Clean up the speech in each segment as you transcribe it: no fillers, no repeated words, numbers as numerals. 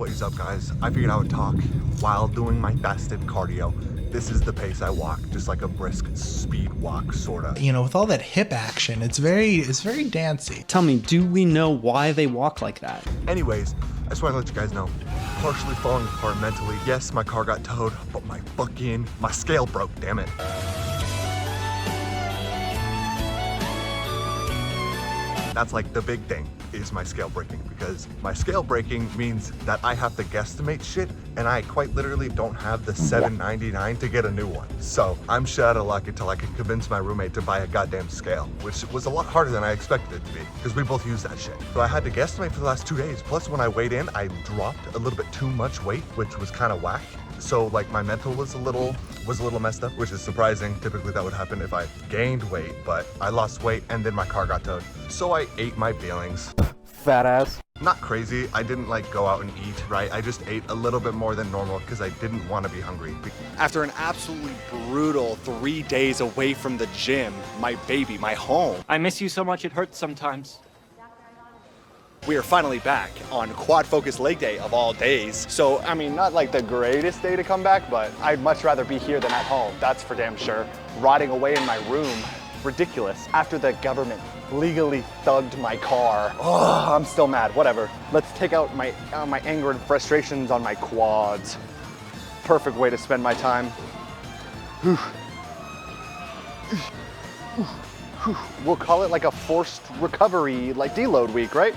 What is up, guys? I figured I would talk while doing my fasted cardio. This is the pace I walk, just like a brisk speed walk, sorta. You know, with all that hip action, it's very dancey. Tell me, do we know why they walk like that? Anyways, I just want to let you guys know, partially falling apart mentally. Yes, my car got towed, but my scale broke, damn it. That's like the big thing, is my scale breaking, because my scale breaking means that I have to guesstimate shit, and I quite literally don't have the $7.99 to get a new one. So I'm shit out of luck until I can convince my roommate to buy a goddamn scale, which was a lot harder than I expected it to be, because we both use that shit. So I had to guesstimate for the last 2 days. Plus when I weighed in, I dropped a little bit too much weight, which was kind of whack. So like my mental was a little messed up, which is surprising. Typically that would happen if I gained weight, but I lost weight and then my car got towed. So I ate my feelings. Fat ass. Not crazy, I didn't like go out and eat, right? I just ate a little bit more than normal because I didn't want to be hungry. After an absolutely brutal 3 days away from the gym, my baby, my home, I miss you so much it hurts sometimes. we are finally back on quad focus leg day of all days. So, I mean, not like the greatest day to come back, but I'd much rather be here than at home. That's for damn sure. Rotting away in my room, ridiculous. After the government legally thugged my car. Oh, I'm still mad, whatever. Let's take out my anger and frustrations on my quads. Perfect way to spend my time. Whew. We'll call it like a forced recovery, like deload week, right?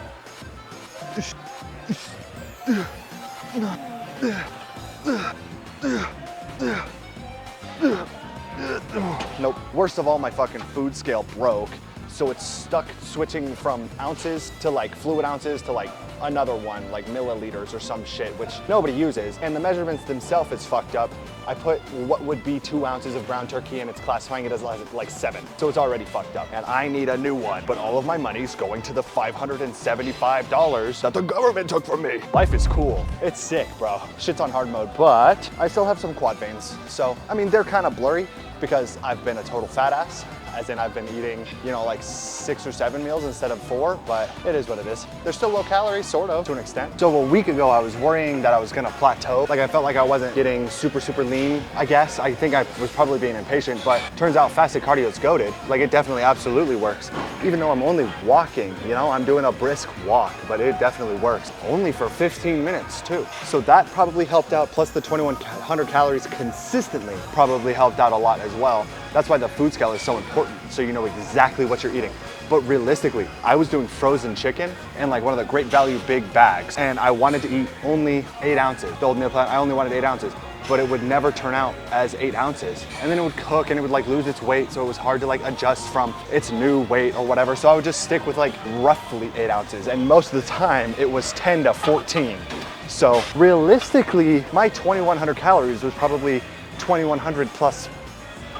Nope. Worst of all, my fucking food scale broke. So it's stuck switching from ounces to like fluid ounces to like another one, like milliliters or some shit, which nobody uses. And the measurements themselves is fucked up. I put what would be 2 ounces of ground turkey and it's classifying it as like 7. So it's already fucked up. And I need a new one. But all of my money's going to the $575 that the government took from me. Life is cool. It's sick, bro. Shit's on hard mode. But I still have some quad veins. So, I mean, they're kind of blurry because I've been a total fat ass. As in I've been eating, you know, like 6 or 7 meals instead of 4, but it is what it is. They're still low calorie, sort of, to an extent. So a week ago, I was worrying that I was gonna plateau. Like I felt like I wasn't getting super lean, I guess. I think I was probably being impatient, but turns out fasted cardio is goated. Like it definitely absolutely works. Even though I'm only walking, you know, I'm doing a brisk walk, but it definitely works. Only for 15 minutes too. So that probably helped out, plus the 2100 calories consistently probably helped out a lot as well. That's why the food scale is so important, so you know exactly what you're eating. But realistically, I was doing frozen chicken and like one of the great value big bags, and I wanted to eat only 8 ounces. The old meal plan, I only wanted 8 ounces, but it would never turn out as 8 ounces. And then it would cook and it would like lose its weight, so it was hard to like adjust from its new weight or whatever. So I would just stick with like roughly 8 ounces, and most of the time it was 10 to 14. So realistically, my 2100 calories was probably 2100 plus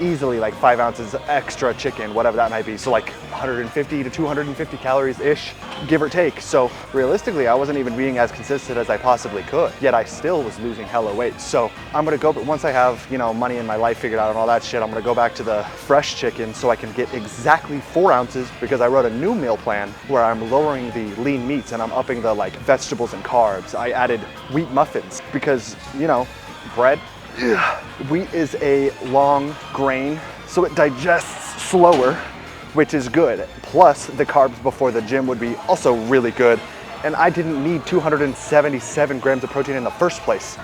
easily like 5 ounces extra chicken, whatever that might be. So like 150 to 250 calories-ish, give or take. So realistically, I wasn't even being as consistent as I possibly could, yet I still was losing hella weight. So I'm gonna go, but once I have, you know, money in my life figured out and all that shit, I'm gonna go back to the fresh chicken so I can get exactly 4 ounces, because I wrote a new meal plan where I'm lowering the lean meats and I'm upping the like vegetables and carbs. I added wheat muffins because, you know, bread, wheat is a long grain, so it digests slower, which is good. Plus, the carbs before the gym would be also really good, and I didn't need 277 grams of protein in the first place.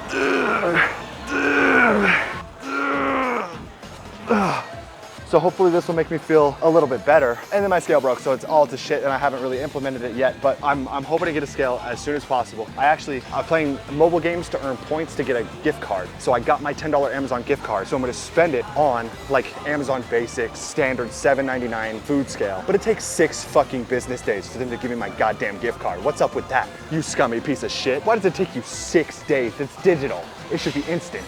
So hopefully this will make me feel a little bit better. And then my scale broke, so it's all to shit, and I haven't really implemented it yet, but I'm hoping to get a scale as soon as possible. I'm playing mobile games to earn points to get a gift card. So I got my $10 Amazon gift card, so I'm gonna spend it on like Amazon Basics, standard $7.99 food scale. But it takes 6 fucking business days for them to give me my goddamn gift card. What's up with that, you scummy piece of shit? Why does it take you 6 days? It's digital. It should be instant.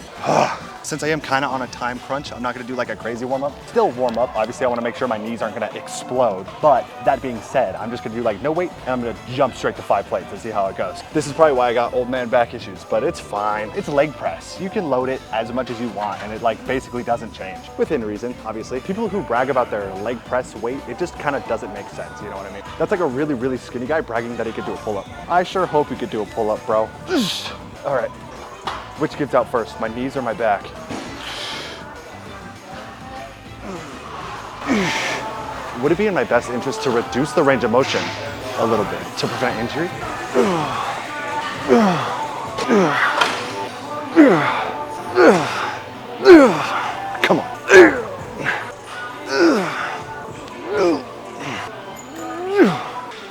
Since I am kind of on a time crunch, I'm not gonna do like a crazy warm up. Still warm up. Obviously I wanna make sure my knees aren't gonna explode. But that being said, I'm just gonna do like no weight, and I'm gonna jump straight to 5 plates and see how it goes. This is probably why I got old man back issues, but it's fine. It's leg press. You can load it as much as you want, and it like basically doesn't change. Within reason, obviously. People who brag about their leg press weight, it just kind of doesn't make sense, you know what I mean? That's like a really skinny guy bragging that he could do a pull-up. I sure hope he could do a pull-up, bro. All right, which gives out first, my knees or my back? Would it be in my best interest to reduce the range of motion a little bit to prevent injury? Come on.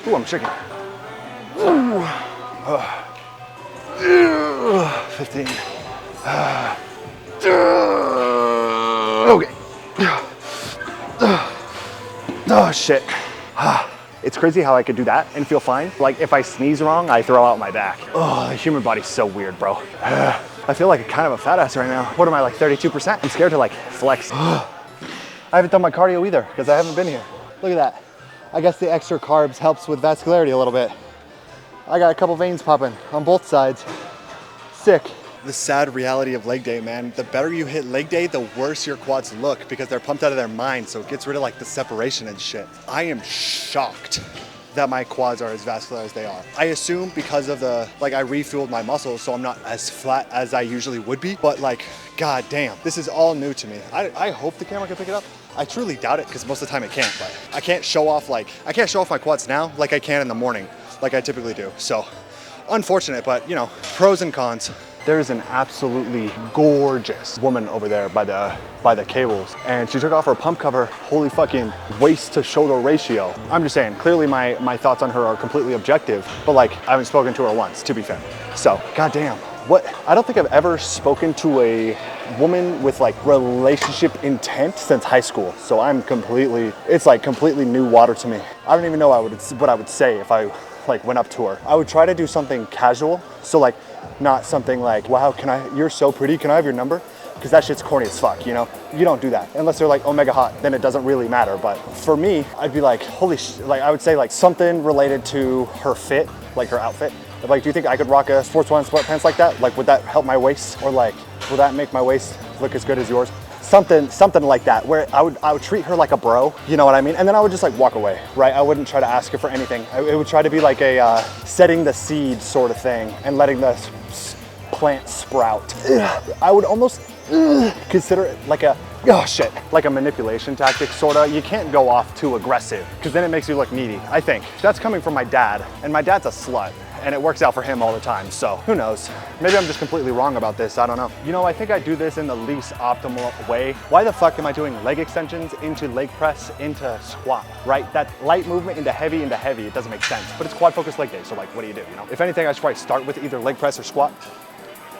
Ooh, I'm shaking. 15. Okay. Oh shit. It's crazy how I could do that and feel fine. Like if I sneeze wrong, I throw out my back. Oh, the human body's so weird, bro. I feel like kind of a fat ass right now. What am I, like 32%? I'm scared to like flex. I haven't done my cardio either because I haven't been here. Look at that. I guess the extra carbs helps with vascularity a little bit. I got a couple veins popping on both sides. Sick. The sad reality of leg day, man. The better you hit leg day, the worse your quads look because they're pumped out of their mind, so it gets rid of like the separation and shit. I am shocked that my quads are as vascular as they are. I assume because of the, like I refueled my muscles, so I'm not as flat as I usually would be, but like, god damn, this is all new to me. I hope the camera can pick it up. I truly doubt it because most of the time it can't, but I can't show off my quads now like I can in the morning, like I typically do. So unfortunate, but you know, pros and cons. There's an absolutely gorgeous woman over there by the cables, and she took off her pump cover. Holy fucking waist to shoulder ratio. I'm just saying, clearly my thoughts on her are completely objective, but like I haven't spoken to her once, to be fair. So, goddamn, what? I don't think I've ever spoken to a woman with like relationship intent since high school. So it's like completely new water to me. I don't even know what I would say if I like went up to her. I would try to do something casual. So like, not something like, wow, you're so pretty, can I have your number? Because that shit's corny as fuck, you know? You don't do that. Unless they're like omega hot, then it doesn't really matter. But for me, I'd be like, holy shit, like I would say like something related to her fit, like her outfit. Like, do you think I could rock a sports one sweatpants like that? Like, would that help my waist? Or like, will that make my waist look as good as yours? Something like that, where I would treat her like a bro, you know what I mean? And then I would just like walk away, right? I wouldn't try to ask her for anything. It would try to be like a setting the seed sort of thing and letting the plant sprout. I would almost consider it like like a manipulation tactic, sorta. You can't go off too aggressive because then it makes you look needy, I think. That's coming from my dad, and my dad's a slut. And it works out for him all the time, so who knows? Maybe I'm just completely wrong about this, I don't know. You know, I think I do this in the least optimal way. Why the fuck am I doing leg extensions into leg press into squat, right? That light movement into heavy, it doesn't make sense, but it's quad focused leg day, so like, what do, you know? If anything, I should probably start with either leg press or squat.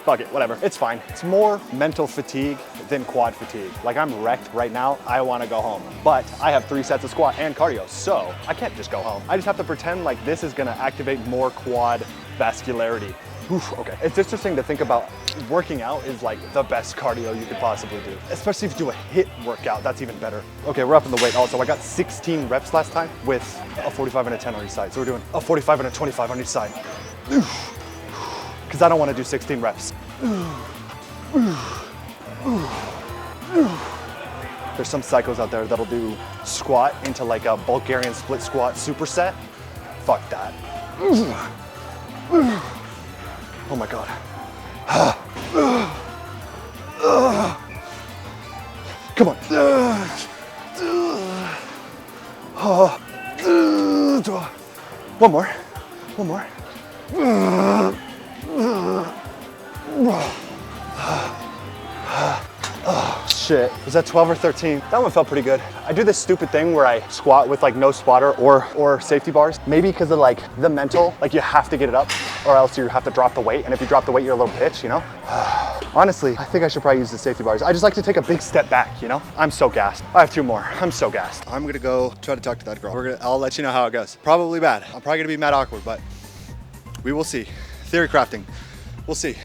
Fuck it, whatever, it's fine. It's more mental fatigue than quad fatigue. Like I'm wrecked right now, I wanna go home. But I have 3 sets of squat and cardio, so I can't just go home. I just have to pretend like this is gonna activate more quad vascularity. Oof, okay. It's interesting to think about working out is like the best cardio you could possibly do. Especially if you do a HIIT workout, that's even better. Okay, we're up in the weight also. I got 16 reps last time with a 45 and a 10 on each side. So we're doing a 45 and a 25 on each side. Because I don't want to do 16 reps. There's some psychos out there that'll do squat into like a Bulgarian split squat superset. Fuck that. Oh my God. Come on. One more. Oh shit, was that 12 or 13? That one felt pretty good. I do this stupid thing where I squat with like no spotter or safety bars. Maybe because of like the mental, like you have to get it up or else you have to drop the weight. And if you drop the weight, you're a little bitch, you know? Honestly, I think I should probably use the safety bars. I just like to take a big step back, you know? I'm so gassed. I have 2 more, I'm so gassed. I'm gonna go try to talk to that girl. I'll let you know how it goes. Probably bad. I'm probably gonna be mad awkward, but we will see. Theory crafting, we'll see.